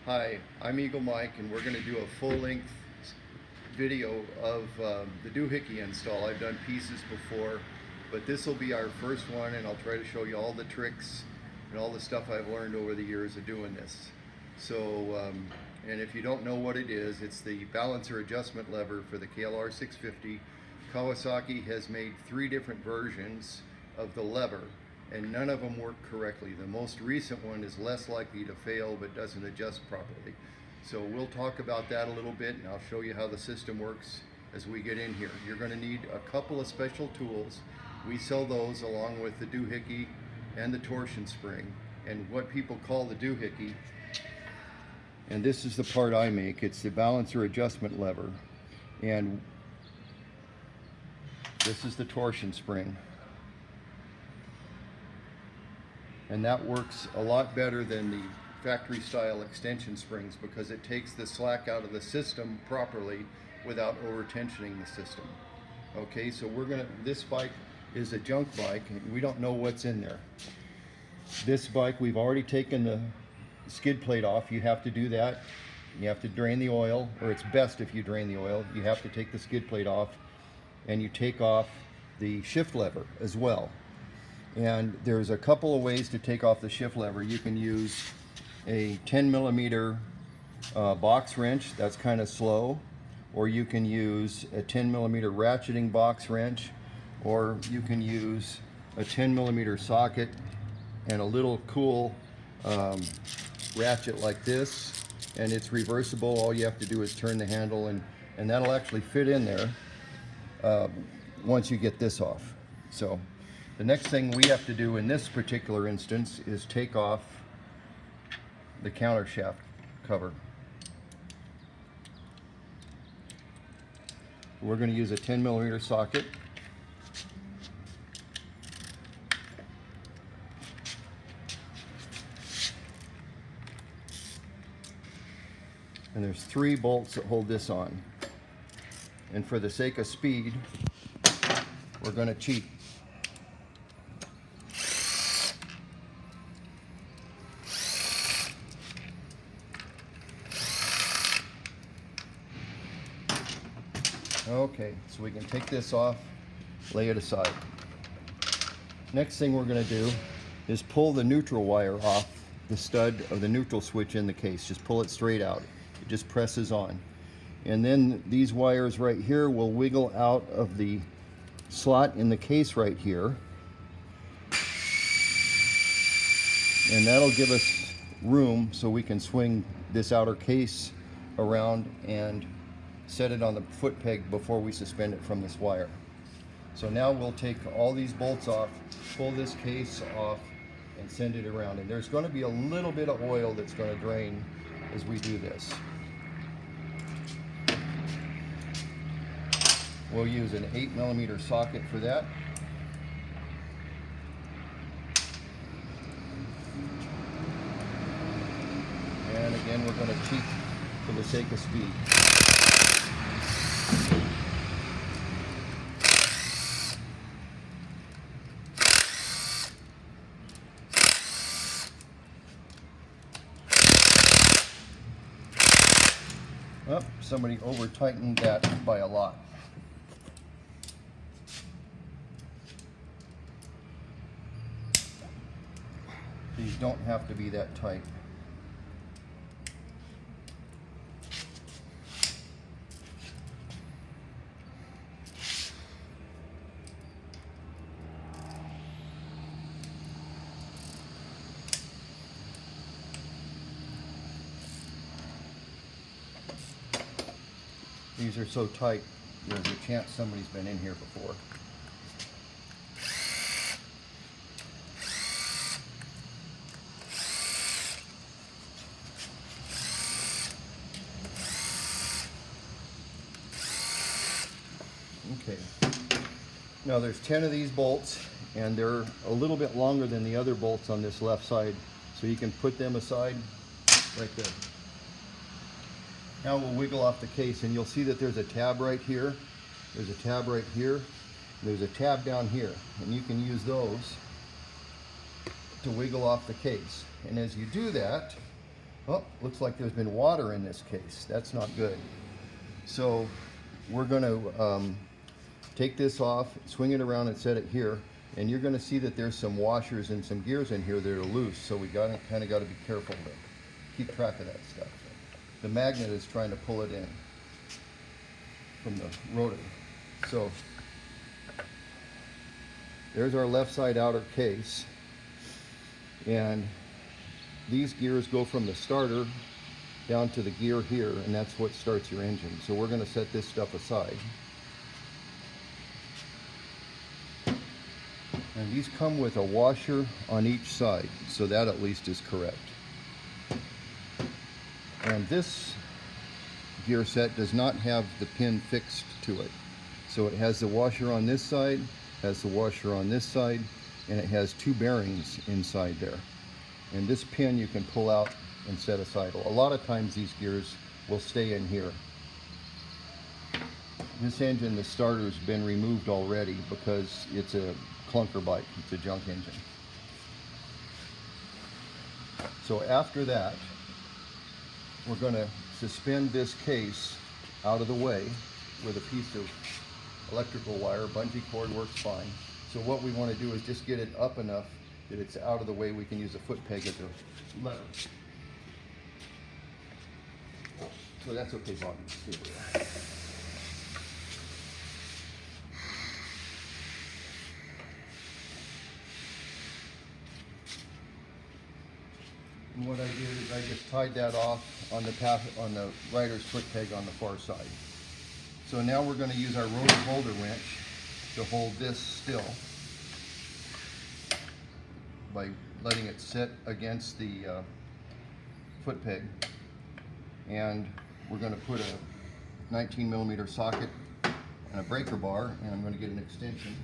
Hi, I'm Eagle Mike, and we're going to do a full-length video of the Doohickey install. I've done pieces before, but this will be our first one, and I'll try to show you all the tricks and all the stuff I've learned over the years of doing this. So, and if you don't know what it is, it's the balancer adjustment lever for the KLR 650. Kawasaki has made 3 different versions of the lever, and none of them work correctly. The most recent one is less likely to fail but doesn't adjust properly. So we'll talk about that a little bit, and I'll show you how the system works as we get in here. You're going to need a couple of special tools. We sell those along with the Doohickey and the torsion spring, and what people call the Doohickey. And this is the part I make. It's the balancer adjustment lever, and this is the torsion spring. And that works a lot better than the factory style extension springs because it takes the slack out of the system properly without over tensioning the system. Okay, so this bike is a junk bike, and we don't know what's in there. This bike, we've already taken the skid plate off. You have to do that. You have to drain the oil, or it's best if you drain the oil. You have to take the skid plate off, and you take off the shift lever as well. And there's a couple of ways to take off the shift lever. You can use a 10mm box wrench, that's kind of slow, or you can use a 10mm ratcheting box wrench, or you can use a 10mm socket and a little cool ratchet like this, and it's reversible. All you have to do is turn the handle, and that'll actually fit in there once you get this off. So the next thing we have to do in this particular instance is take off the counter shaft cover. We're going to use a 10mm socket. And there's 3 bolts that hold this on. And for the sake of speed, we're going to cheat. Okay, so we can take this off, lay it aside. Next thing we're going to do is pull the neutral wire off the stud of the neutral switch in the case. Just pull it straight out. It just presses on. And then these wires right here will wiggle out of the slot in the case right here. And that'll give us room so we can swing this outer case around and set it on the foot peg before we suspend it from this wire. So now we'll take all these bolts off, pull this case off, and send it around. And there's going to be a little bit of oil that's going to drain as we do this. We'll use an 8mm socket for that. And again, we're going to cheat for the sake of speed. Oh, somebody over-tightened that by a lot. These don't have to be that tight. These are so tight, there's a chance somebody's been in here before. Okay. Now there's 10 of these bolts, and they're a little bit longer than the other bolts on this left side, so you can put them aside right there. Now we'll wiggle off the case, and you'll see that there's a tab right here, there's a tab right here, there's a tab down here, and you can use those to wiggle off the case. And as you do that, Oh, looks like there's been water in this case. That's not good. So we're going to take this off, swing it around and set it here, and you're going to see that there's some washers and some gears in here that are loose, so we kind of got to be careful to keep track of that stuff. The magnet is trying to pull it in from the rotor. So there's our left side outer case, and these gears go from the starter down to the gear here, and that's what starts your engine. So we're going to set this stuff aside. And these come with a washer on each side, so that at least is correct. And this gear set does not have the pin fixed to it. So it has the washer on this side, has the washer on this side, and it has two bearings inside there. And this pin you can pull out and set aside. A lot of times these gears will stay in here. This engine, the starter's been removed already because it's a clunker bike, it's a junk engine. So after that, we're going to suspend this case out of the way with a piece of electrical wire. Bungee cord works fine. So what we want to do is just get it up enough that it's out of the way. We can use a foot peg as a lever. So that's okay, Bobby. And what I did is I just tied that off on the rider's foot peg on the far side. So now we're going to use our rotor holder wrench to hold this still by letting it sit against the foot peg. And we're going to put a 19mm socket and a breaker bar, and I'm going to get an extension.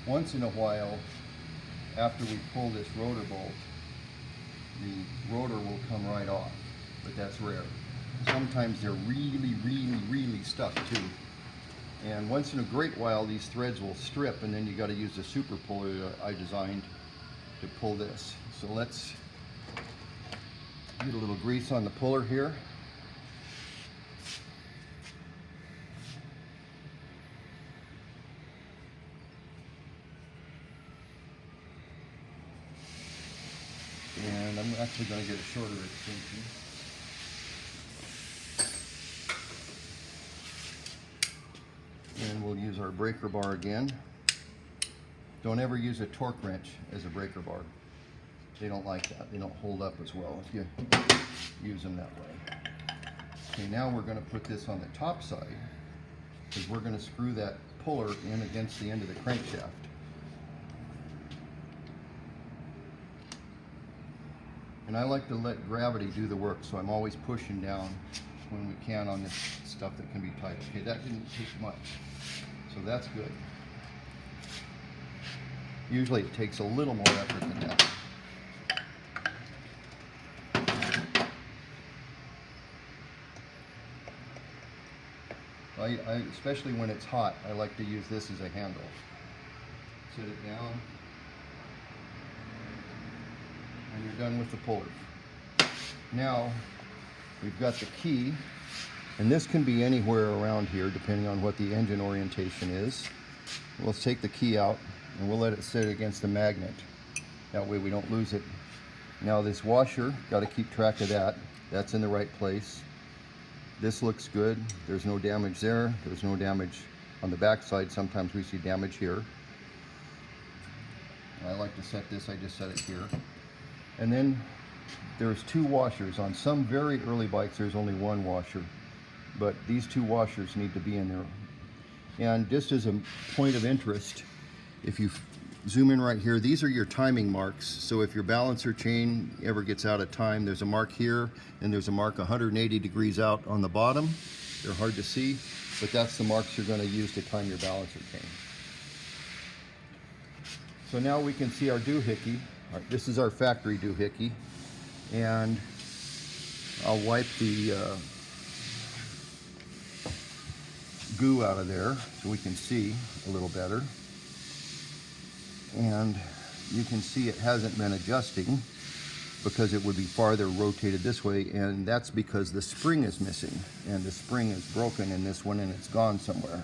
Once in a while, after we pull this rotor bolt, the rotor will come right off, but that's rare. Sometimes they're really stuck too. And once in a great while, these threads will strip, and then you got to use the super puller that I designed to pull this. So let's get a little grease on the puller here. And I'm actually going to get a shorter extension. And we'll use our breaker bar again. Don't ever use a torque wrench as a breaker bar. They don't like that. They don't hold up as well if you use them that way. Okay, now we're going to put this on the top side because we're going to screw that puller in against the end of the crankshaft. And I like to let gravity do the work, so I'm always pushing down when we can on this stuff that can be tight. Okay, that didn't take much, so that's good. Usually it takes a little more effort than that. Especially when it's hot, I like to use this as a handle. Sit it down. And you're done with the puller. Now we've got the key, and this can be anywhere around here depending on what the engine orientation is. Let's take the key out and we'll let it sit against the magnet. That way we don't lose it. Now this washer, got to keep track of that. That's in the right place. This looks good. There's no damage there. There's no damage on the back side. Sometimes we see damage here. I like to set this, I just set it here. And then there's two washers. On some very early bikes, there's only one washer. but these two washers need to be in there. And just as a point of interest, if you zoom in right here, these are your timing marks. So if your balancer chain ever gets out of time, there's a mark here, and there's a mark 180 degrees out on the bottom. They're hard to see, but that's the marks you're going to use to time your balancer chain. So now we can see our doohickey. This is our factory doohickey, and I'll wipe the goo out of there so we can see a little better. And you can see it hasn't been adjusting because it would be farther rotated this way, and that's because the spring is missing, and the spring is broken in this one and it's gone somewhere.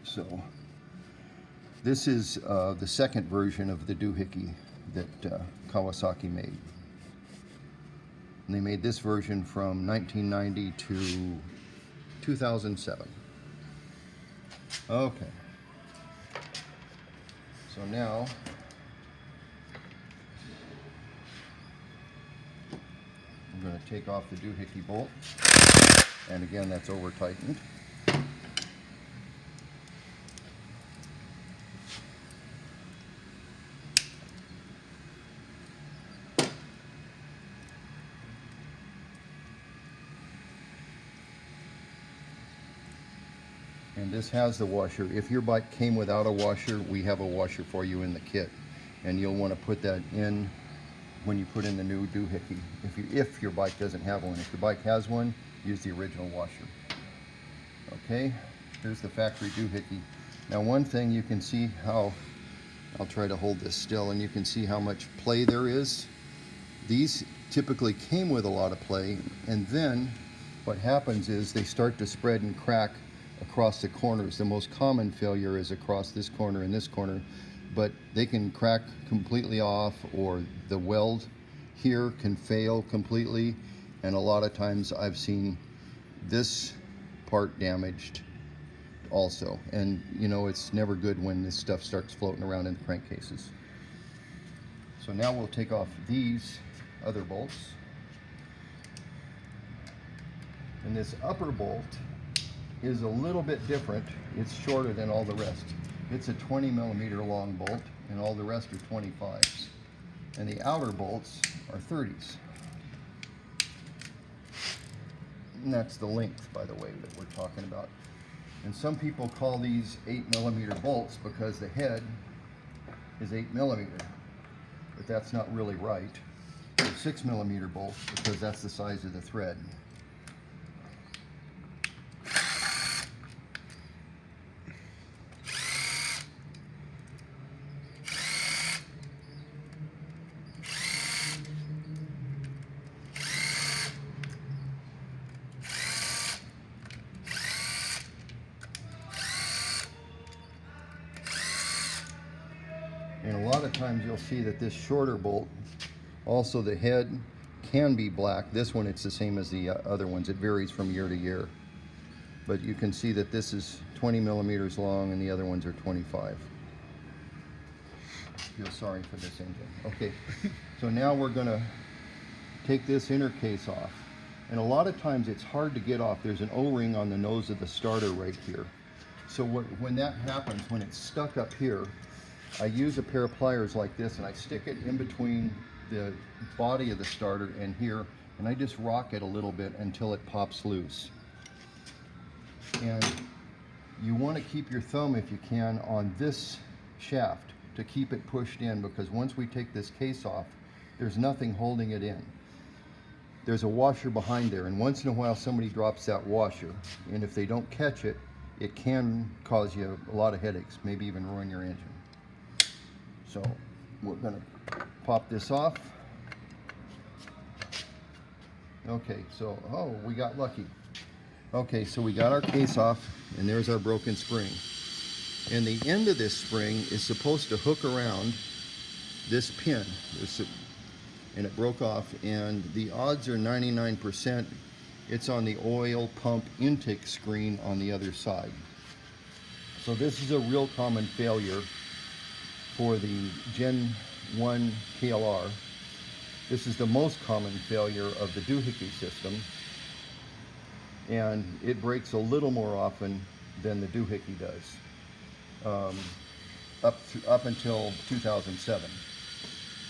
So this is the second version of the doohickey that Kawasaki made. And they made this version from 1990 to 2007. Okay. So now I'm going to take off the doohickey bolt, and again that's over tightened. And this has the washer. If your bike came without a washer, we have a washer for you in the kit, and you'll want to put that in when you put in the new doohickey. If your bike doesn't have one. If your bike has one, use the original washer. Okay, here's the factory doohickey. Now one thing you can see how, I'll try to hold this still, and you can see how much play there is. These typically came with a lot of play, and then what happens is they start to spread and crack across the corners. The most common failure is across this corner and this corner, but they can crack completely off, or the weld here can fail completely, and a lot of times I've seen this part damaged also. And you know, it's never good when this stuff starts floating around in the crankcases. So now we'll take off these other bolts, and this upper bolt is a little bit different. It's shorter than all the rest. It's a 20 millimeter long bolt, and all the rest are 25s. And the outer bolts are 30s. And that's the length, by the way, that we're talking about. And some people call these 8 millimeter bolts because the head is 8 millimeter, but that's not really right. They're 6 millimeter bolts because that's the size of the thread. And a lot of times you'll see that this shorter bolt, also the head can be black. This one, it's the same as the other ones. It varies from year to year. But you can see that this is 20 millimeters long and the other ones are 25. Feel sorry for this engine. Okay, so now we're gonna take this inner case off. And a lot of times it's hard to get off. There's an O-ring on the nose of the starter right here. So when that happens, when it's stuck up here, I use a pair of pliers like this, and I stick it in between the body of the starter and here, and I just rock it a little bit until it pops loose. And you want to keep your thumb, if you can, on this shaft to keep it pushed in, because once we take this case off, there's nothing holding it in. There's a washer behind there, and once in a while somebody drops that washer, and if they don't catch it, it can cause you a lot of headaches, maybe even ruin your engine. So we're going to pop this off. Okay, so, oh, we got lucky. Okay, so we got our case off, and there's our broken spring. And the end of this spring is supposed to hook around this pin. And it broke off, and the odds are 99% it's on the oil pump intake screen on the other side. So this is a real common failure for the Gen 1 KLR, This is the most common failure of the Doohickey system, and it breaks a little more often than the Doohickey does, up until 2007.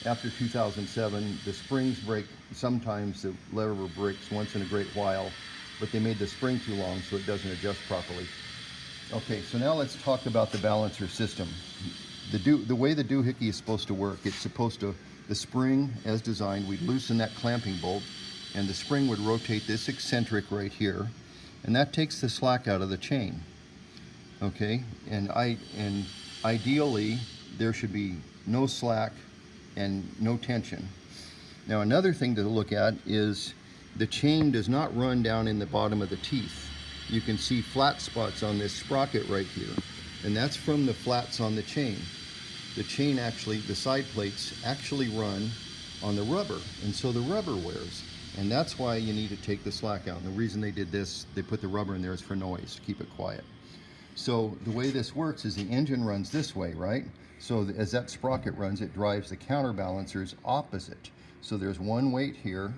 After 2007, the springs break. Sometimes the lever breaks once in a great while, but they made the spring too long so it doesn't adjust properly. Okay, so now let's talk about the balancer system. The way the Doohickey is supposed to work, it's supposed to, the spring as designed, we'd loosen that clamping bolt, and the spring would rotate this eccentric right here, and that takes the slack out of the chain. Okay, and ideally there should be no slack and no tension. Now another thing to look at is the chain does not run down in the bottom of the teeth. You can see flat spots on this sprocket right here, and that's from the flats on the chain. The chain actually, the side plates actually run on the rubber, and so the rubber wears, and that's why you need to take the slack out. And the reason they did this, they put the rubber in there, is for noise, to keep it quiet. So the way this works is the engine runs this way, right? So as that sprocket runs, it drives the counterbalancers opposite. So there's one weight here,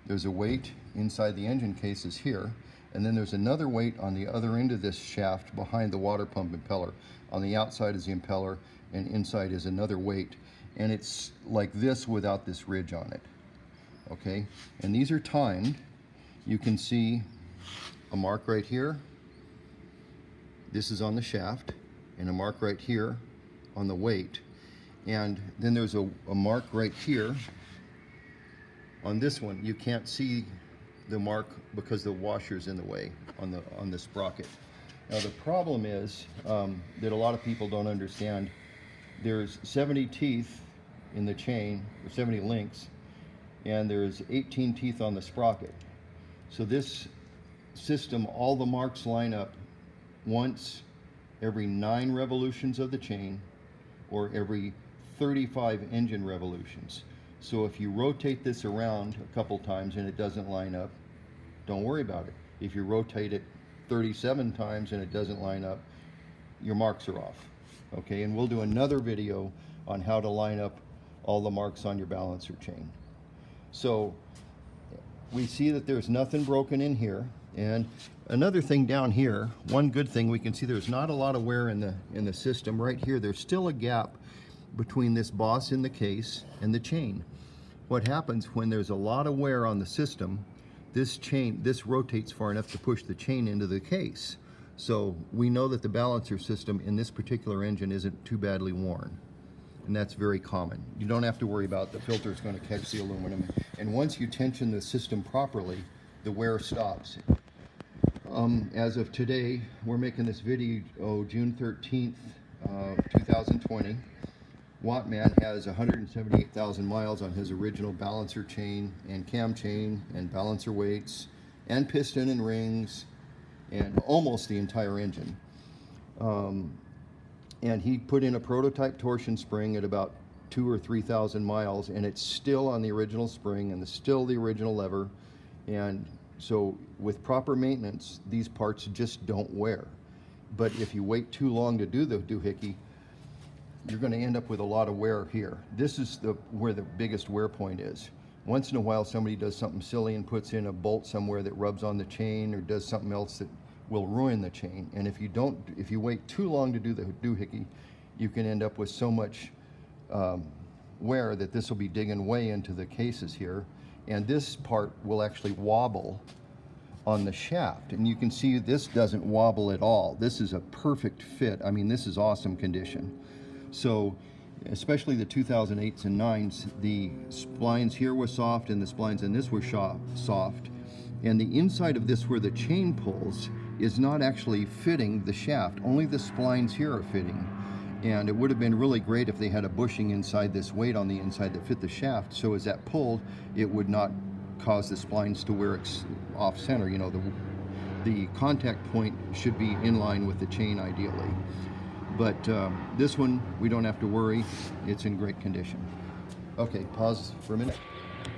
there's a weight inside the engine cases here, and then there's another weight on the other end of this shaft behind the water pump impeller. On the outside is the impeller, and inside is another weight. And it's like this without this ridge on it. Okay, and these are timed. You can see a mark right here. This is on the shaft, and a mark right here on the weight. And then there's a mark right here on this one. You can't see the mark because the washer's in the way on the sprocket. Now the problem is that a lot of people don't understand. There's 70 teeth in the chain, or 70 links, and there's 18 teeth on the sprocket. So this system, all the marks line up once every 9 revolutions of the chain, or every 35 engine revolutions. So if you rotate this around a couple times and it doesn't line up, don't worry about it. If you rotate it 37 times and it doesn't line up, your marks are off. Okay, and we'll do another video on how to line up all the marks on your balancer chain. So we see that there's nothing broken in here. And another thing down here, one good thing, we can see there's not a lot of wear in the system. Right here, there's still a gap between this boss in the case and the chain. What happens when there's a lot of wear on the system, this rotates far enough to push the chain into the case. So we know that the balancer system in this particular engine isn't too badly worn, and that's very common. You don't have to worry about the filter is going to catch the aluminum, and once you tension the system properly, the wear stops. As of today, we're making this video June 13th, 2020. Wattman has 178,000 miles on his original balancer chain and cam chain and balancer weights and piston and rings and almost the entire engine. And he put in a prototype torsion spring at about 2,000 or 3,000 miles, and it's still on the original spring and still the original lever. And so with proper maintenance, these parts just don't wear. But if you wait too long to do the Doohickey, you're going to end up with a lot of wear here. This is where the biggest wear point is. Once in a while somebody does something silly and puts in a bolt somewhere that rubs on the chain or does something else that will ruin the chain. And if you wait too long to do the Doohickey, you can end up with so much wear that this will be digging way into the cases here. And this part will actually wobble on the shaft. And you can see this doesn't wobble at all. This is a perfect fit. I mean, this is awesome condition. So especially the 2008s and 9s, the splines here were soft and the splines in this were soft. And the inside of this where the chain pulls is not actually fitting the shaft. Only the splines here are fitting. And it would have been really great if they had a bushing inside this weight on the inside that fit the shaft. So as that pulled, it would not cause the splines to wear off center. You know, the contact point should be in line with the chain ideally. But this one, we don't have to worry. It's in great condition. Okay, pause for a minute.